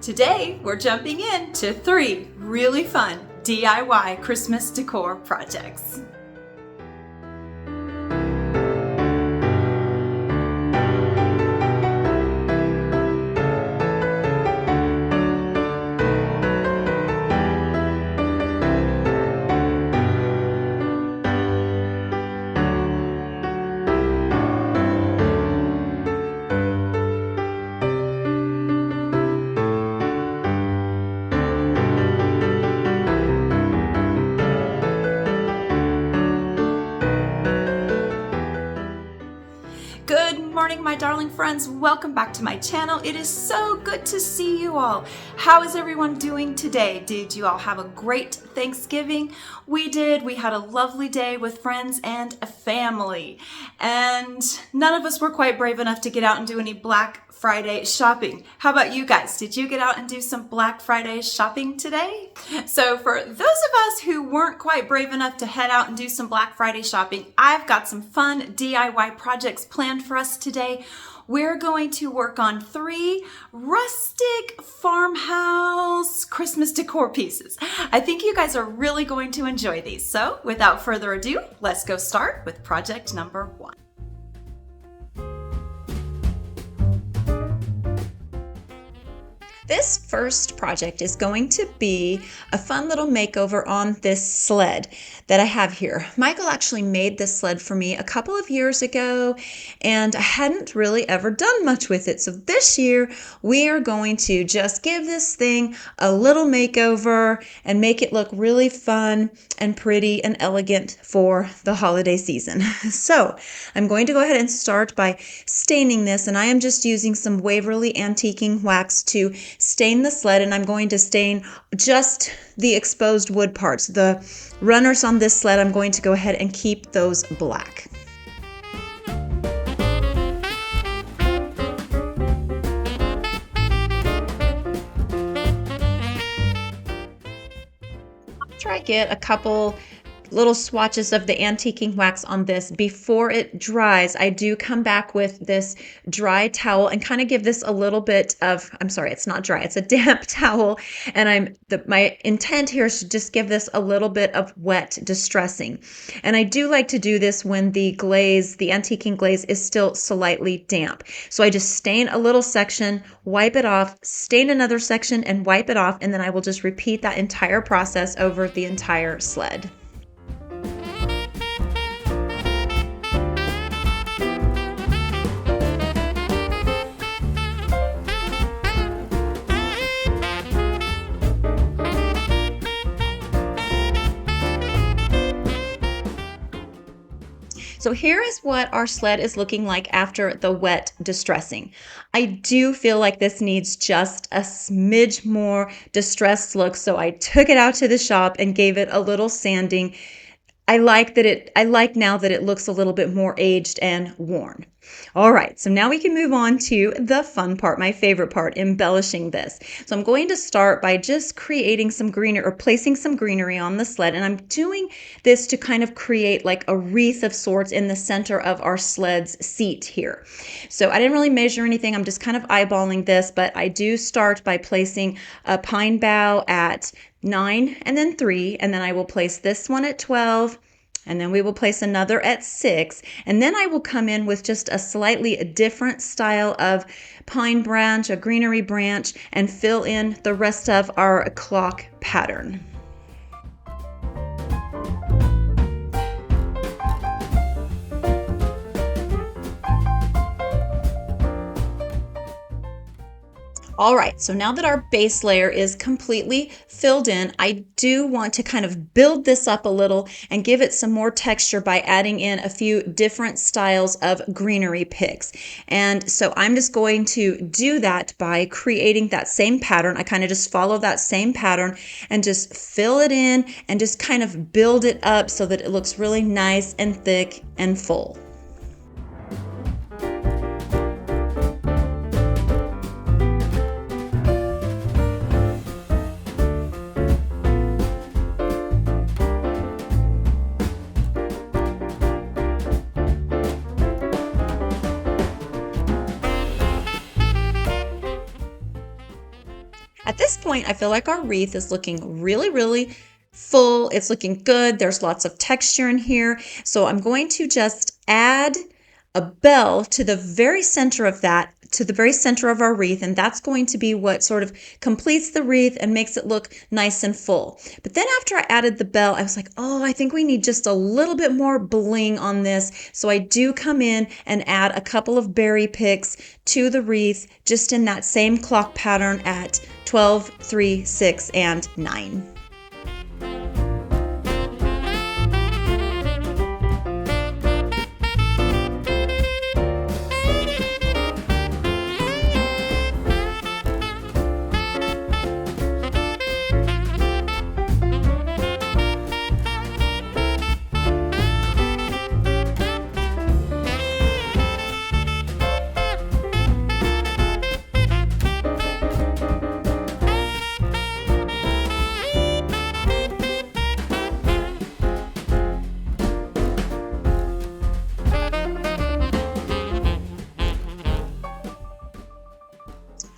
Today, we're jumping into 3 really fun DIY Christmas decor projects. Good morning, my darling friends. Welcome back to my channel. It is so good to see you all. How is everyone doing today? Did you all have a great Thanksgiving? We did. We had a lovely day with friends and a family. And none of us were quite brave enough to get out and do any Black Friday shopping. How about you guys? Did you get out and do some Black Friday shopping today? So for those of us who weren't quite brave enough to head out and do some Black Friday shopping, I've got some fun DIY projects planned for us today. We're going to work on 3 rustic farmhouse Christmas decor pieces. I think you guys are really going to enjoy these. So without further ado, let's go start with project number 1. This first project is going to be a fun little makeover on this sled that I have here. Michael actually made this sled for me a couple of years ago, and I hadn't really ever done much with it. So this year we are going to just give this thing a little makeover and make it look really fun and pretty and elegant for the holiday season. So I'm going to go ahead and start by staining this, and I am just using some Waverly antiquing wax to stain the sled, and I'm going to stain just the exposed wood parts. The runners on this sled, I'm going to go ahead and keep those black. After I get a couple little swatches of the antiquing wax on this, before it dries, I do come back with this dry towel and kind of give this a little bit of, I'm sorry, it's not dry, it's a damp towel. And my intent here is to just give this a little bit of wet distressing. And I do like to do this when the glaze, the antiquing glaze, is still slightly damp. So I just stain a little section, wipe it off, stain another section and wipe it off. And then I will just repeat that entire process over the entire sled. So here is what our sled is looking like after the wet distressing. I do feel like this needs just a smidge more distressed look, so I took it out to the shop and gave it a little sanding. I like now that it looks a little bit more aged and worn. All right, so now we can move on to the fun part, my favorite part, embellishing this. So I'm going to start by just creating some greenery, or placing some greenery on the sled, and I'm doing this to kind of create like a wreath of sorts in the center of our sled's seat here. So I didn't really measure anything, I'm just kind of eyeballing this, but I do start by placing a pine bough at 9 and then 3, and then I will place this one at 12, and then we will place another at 6, and then I will come in with just a slightly different style of pine branch, a greenery branch, and fill in the rest of our clock pattern. All right, so now that our base layer is completely filled in, I do want to kind of build this up a little and give it some more texture by adding in a few different styles of greenery picks. And so I'm just going to do that by creating that same pattern. I kind of just follow that same pattern and just fill it in and just kind of build it up so that it looks really nice and thick and full. At this point, I feel like our wreath is looking really, really full. It's looking good. There's lots of texture in here. So I'm going to just add a bell to the very center of that, to the very center of our wreath, and that's going to be what sort of completes the wreath and makes it look nice and full. But then after I added the bell, I was like, oh, I think we need just a little bit more bling on this. So I do come in and add a couple of berry picks to the wreath, just in that same clock pattern at 12, 3, 6, and 9.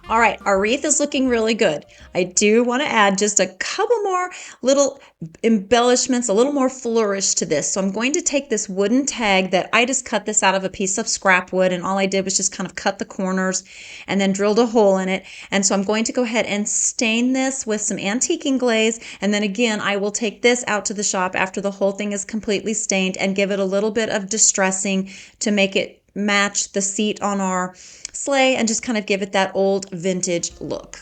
All right, our wreath is looking really good. I do want to add just a couple more little embellishments, a little more flourish to this. So I'm going to take this wooden tag that I just cut this out of a piece of scrap wood, and all I did was just kind of cut the corners and then drilled a hole in it. And so I'm going to go ahead and stain this with some antiquing glaze. And then again, I will take this out to the shop after the whole thing is completely stained and give it a little bit of distressing to make it match the seat on our sleigh and just kind of give it that old vintage look.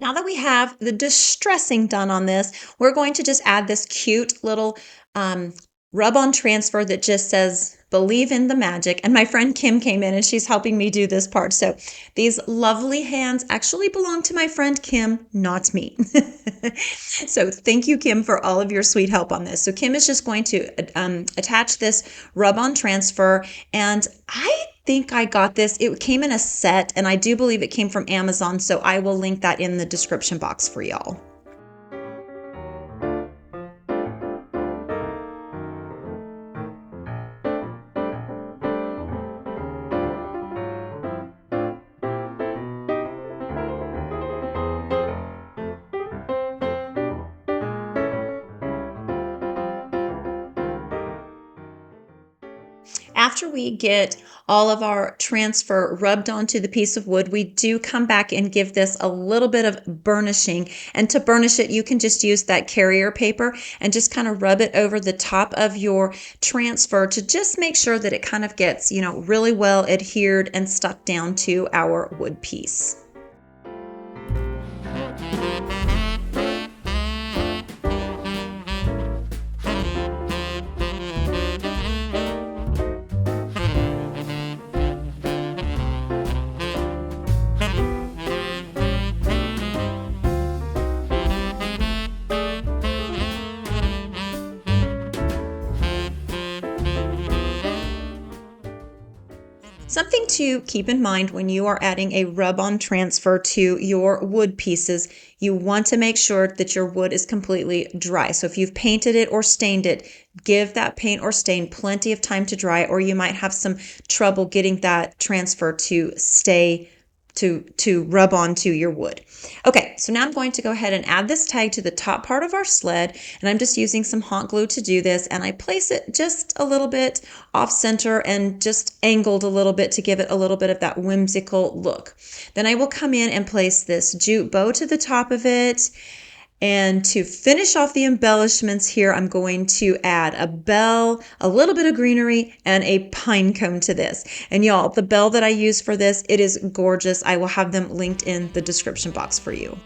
Now that we have the distressing done on this, we're going to just add this cute little rub-on transfer that just says, believe in the magic. And my friend Kim came in and she's helping me do this part. So these lovely hands actually belong to my friend Kim, not me. So thank you, Kim, for all of your sweet help on this. So Kim is just going to attach this rub-on transfer, and I think I got this. It came in a set, and I do believe it came from Amazon, so I will link that in the description box for y'all. After we get all of our transfer rubbed onto the piece of wood, we do come back and give this a little bit of burnishing. And to burnish it, you can just use that carrier paper and just kind of rub it over the top of your transfer to just make sure that it kind of gets, really well adhered and stuck down to our wood piece. Something to keep in mind when you are adding a rub-on transfer to your wood pieces, you want to make sure that your wood is completely dry. So if you've painted it or stained it, give that paint or stain plenty of time to dry, or you might have some trouble getting that transfer to stay to rub onto your wood. Okay, so now I'm going to go ahead and add this tag to the top part of our sled, and I'm just using some hot glue to do this, and I place it just a little bit off center and just angled a little bit to give it a little bit of that whimsical look. Then I will come in and place this jute bow to the top of it. And to finish off the embellishments here, I'm going to add a bell, a little bit of greenery, and a pine cone to this. And y'all, the bell that I use for this, it is gorgeous. I will have them linked in the description box for you.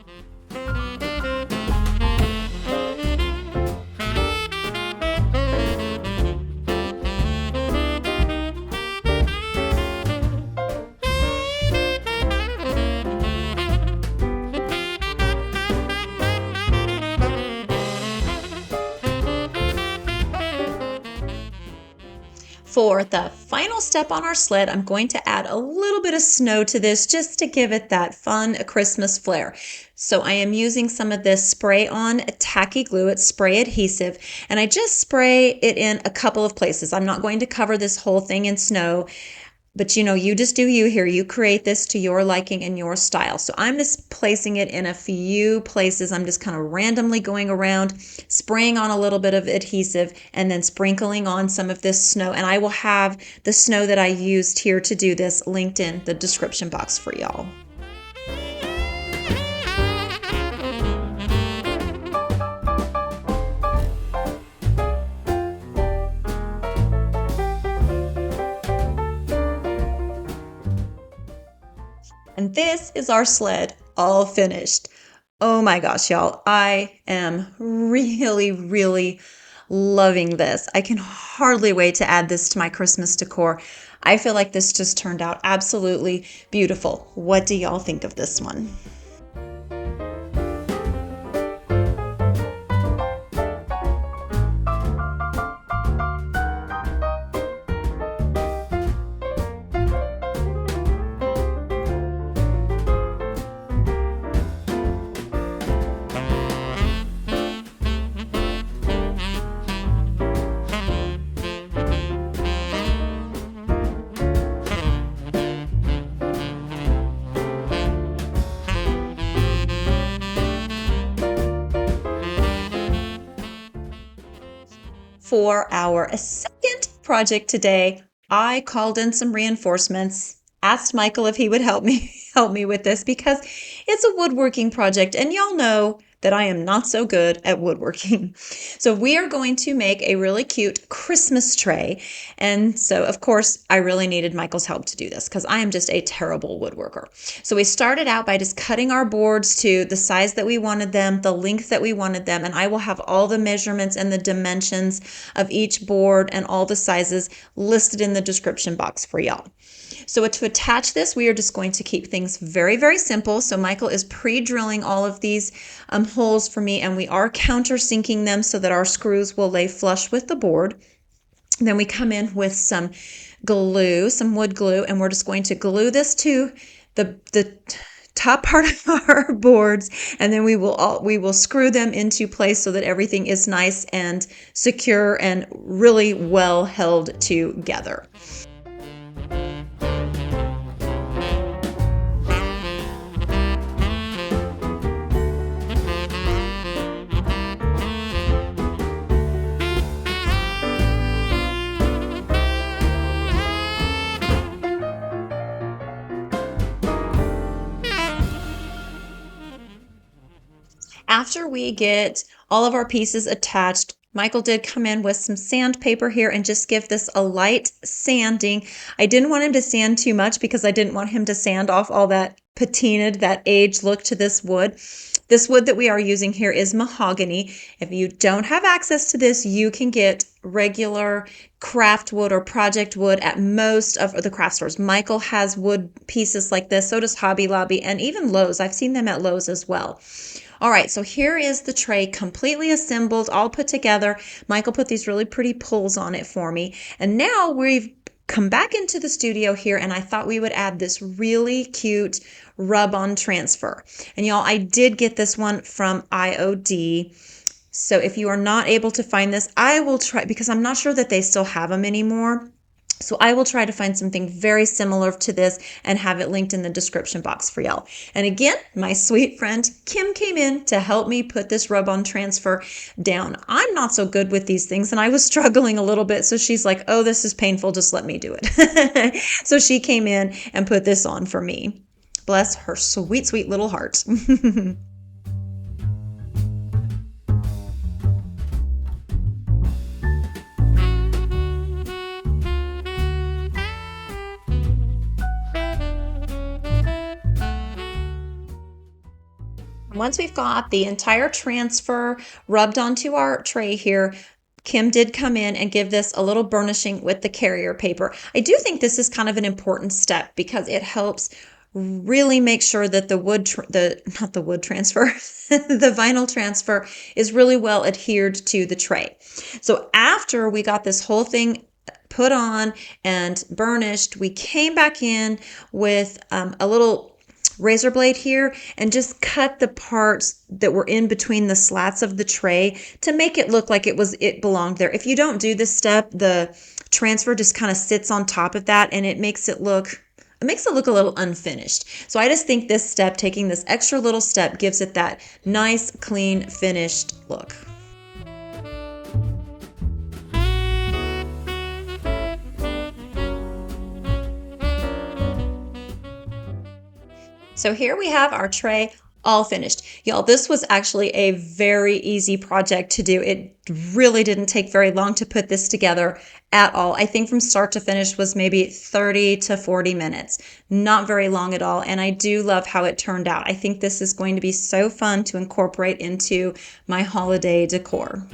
For the final step on our sled, I'm going to add a little bit of snow to this just to give it that fun Christmas flair. So I am using some of this spray-on tacky glue. It's spray adhesive, and I just spray it in a couple of places. I'm not going to cover this whole thing in snow. But you know, you just do you here. You create this to your liking and your style. So I'm just placing it in a few places. I'm just kind of randomly going around, spraying on a little bit of adhesive, and then sprinkling on some of this snow. And I will have the snow that I used here to do this linked in the description box for y'all. And this is our sled all finished. Oh my gosh, y'all. I am really loving this. I can hardly wait to add this to my Christmas decor. I feel like this just turned out absolutely beautiful. What do y'all think of this one? For our second project today, I called in some reinforcements, asked Michael if he would help me with this because it's a woodworking project, and y'all know that I am not so good at woodworking. So we are going to make a really cute Christmas tray. And so of course I really needed Michael's help to do this because I am just a terrible woodworker. So we started out by just cutting our boards to the size that we wanted them, the length that we wanted them, and I will have all the measurements and the dimensions of each board and all the sizes listed in the description box for y'all. So to attach this, we are just going to keep things very simple. So Michael is pre-drilling all of these holes for me, and we are countersinking them so that our screws will lay flush with the board. And then we come in with some glue, some wood glue, and we're just going to glue this to the top part of our boards, and then we will screw them into place so that everything is nice and secure and really well held together. After we get all of our pieces attached, Michael did come in with some sandpaper here and just give this a light sanding. I didn't want him to sand too much because I didn't want him to sand off all that patinaed, that aged look to this wood. This wood that we are using here is mahogany. If you don't have access to this, you can get regular craft wood or project wood at most of the craft stores. Michael has wood pieces like this, so does Hobby Lobby, and even Lowe's. I've seen them at Lowe's as well. All right, so here is the tray completely assembled, all put together. Michael put these really pretty pulls on it for me. And now we've come back into the studio here, and I thought we would add this really cute rub-on transfer. And y'all, I did get this one from IOD. So if you are not able to find this, I will try, because I'm not sure that they still have them anymore. So I will try to find something very similar to this and have it linked in the description box for y'all. And again, my sweet friend Kim came in to help me put this rub-on transfer down. I'm not so good with these things, and I was struggling a little bit. So she's like, oh, this is painful. Just let me do it. So she came in and put this on for me. Bless her sweet little heart. Once we've got the entire transfer rubbed onto our tray here, Kim did come in and give this a little burnishing with the carrier paper. I do think this is kind of an important step because it helps really make sure that the vinyl transfer is really well adhered to the tray. So after we got this whole thing put on and burnished, we came back in with a little razor blade here and just cut the parts that were in between the slats of the tray to make it look like it belonged there. If you don't do this step, the transfer just kind of sits on top of that and it makes it look a little unfinished. So I just think this step, taking this extra little step, gives it that nice, clean, finished look. So here we have our tray all finished. Y'all, this was actually a very easy project to do. It really didn't take very long to put this together at all. I think from start to finish was maybe 30 to 40 minutes. Not very long at all. And I do love how it turned out. I think this is going to be so fun to incorporate into my holiday decor.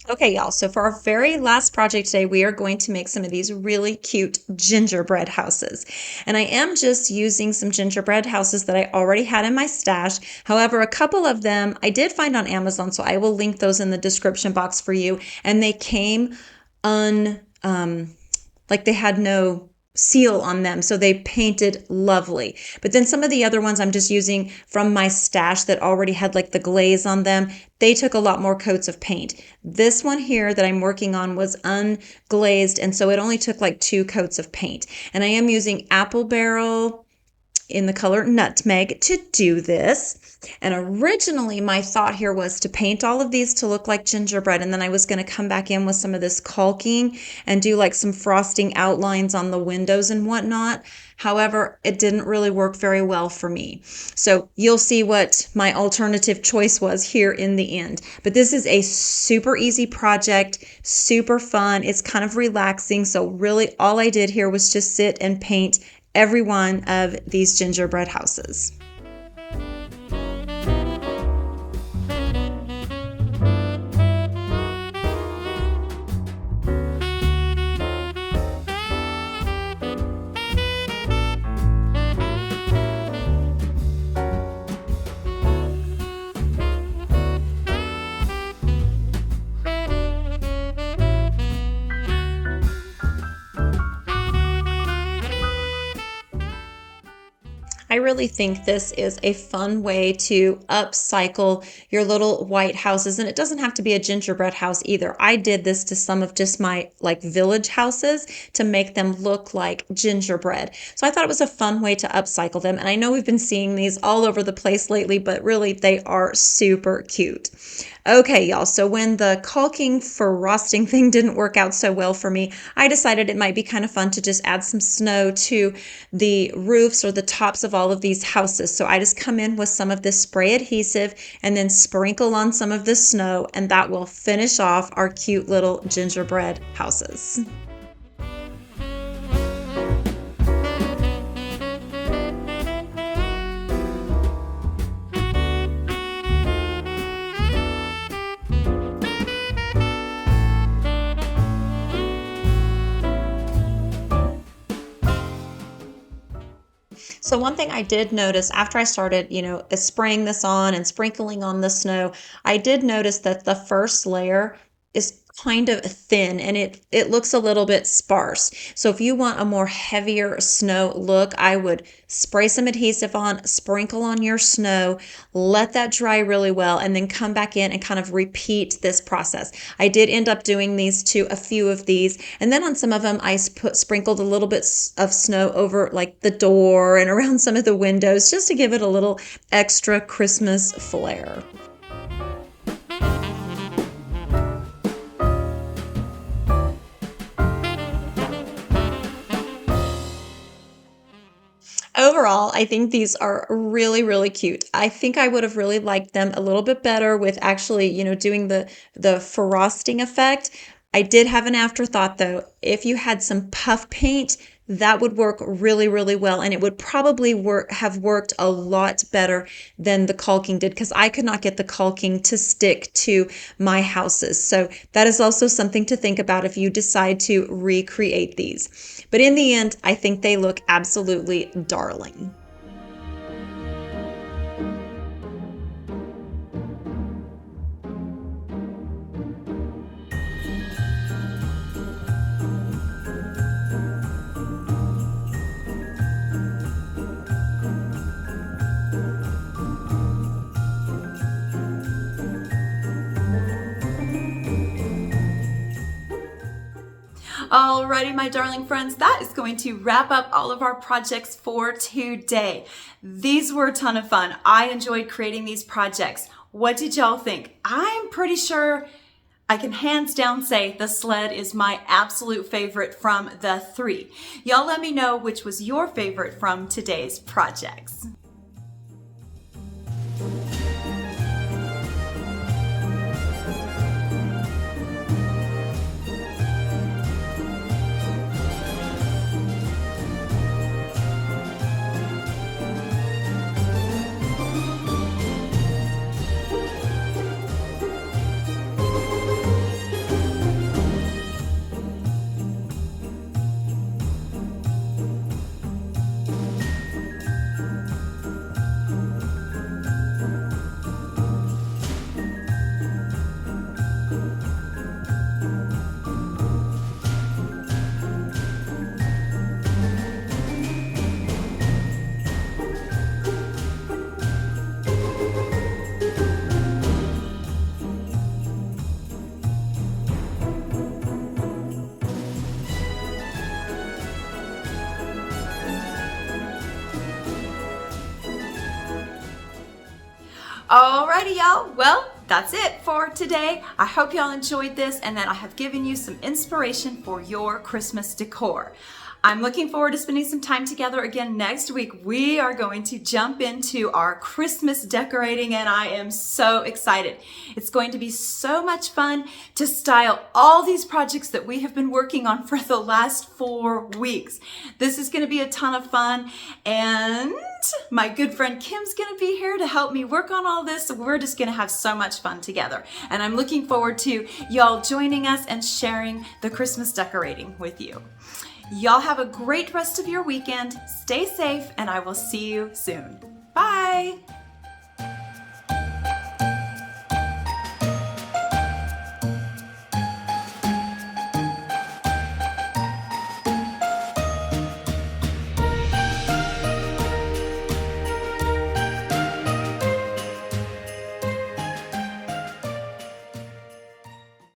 Okay, y'all, so for our very last project today, we are going to make some of these really cute gingerbread houses. And I am just using some gingerbread houses that I already had in my stash. However, a couple of them I did find on Amazon, so I will link those in the description box for you. And they came like they had no seal on them, so they painted lovely. But then some of the other ones I'm just using from my stash that already had like the glaze on them, they took a lot more coats of paint. This one here that I'm working on was unglazed, and so it only took like 2 coats of paint. And I am using apple barrel in the color nutmeg to do this. And originally my thought here was to paint all of these to look like gingerbread, and then I was going to come back in with some of this caulking and do like some frosting outlines on the windows and whatnot. However, it didn't really work very well for me. So you'll see what my alternative choice was here in the end. But this is a super easy project, super fun. It's kind of relaxing. So really all I did here was just sit and paint every one of these gingerbread houses. I really think this is a fun way to upcycle your little white houses, and it doesn't have to be a gingerbread house either. I did this to some of just my like village houses to make them look like gingerbread. So I thought it was a fun way to upcycle them, and I know we've been seeing these all over the place lately, but really they are super cute. Okay, y'all, so when the caulking frosting thing didn't work out so well for me, I decided it might be kind of fun to just add some snow to the roofs or the tops of all of these houses. So I just come in with some of this spray adhesive and then sprinkle on some of the snow, and that will finish off our cute little gingerbread houses. So one thing I did notice after I started, spraying this on and sprinkling on the snow, I did notice that the first layer is kind of thin and it looks a little bit sparse. So if you want a more heavier snow look, I would spray some adhesive on, sprinkle on your snow, let that dry really well, and then come back in and kind of repeat this process. I did end up doing these to a few of these, and then on some of them I sprinkled a little bit of snow over like the door and around some of the windows just to give it a little extra Christmas flair. Overall, I think these are really, really cute. I think I would have really liked them a little bit better with actually, doing the frosting effect. I did have an afterthought though. If you had some puff paint that would work really, really well. And it would probably have worked a lot better than the caulking did, because I could not get the caulking to stick to my houses. So that is also something to think about if you decide to recreate these. But in the end, I think they look absolutely darling. Alrighty, my darling friends, that is going to wrap up all of our projects for today. These were a ton of fun. I enjoyed creating these projects. What did y'all think? I'm pretty sure I can hands down say the sled is my absolute favorite from the three. Y'all let me know which was your favorite from today's projects. Alrighty, y'all. Well, that's it for today. I hope y'all enjoyed this and that I have given you some inspiration for your Christmas decor. I'm looking forward to spending some time together again next week. We are going to jump into our Christmas decorating and I am so excited. It's going to be so much fun to style all these projects that we have been working on for the last 4 weeks. This is going to be a ton of fun and my good friend Kim's going to be here to help me work on all this. So we're just going to have so much fun together. And I'm looking forward to y'all joining us and sharing the Christmas decorating with you. Y'all have a great rest of your weekend. Stay safe and I will see you soon. Bye.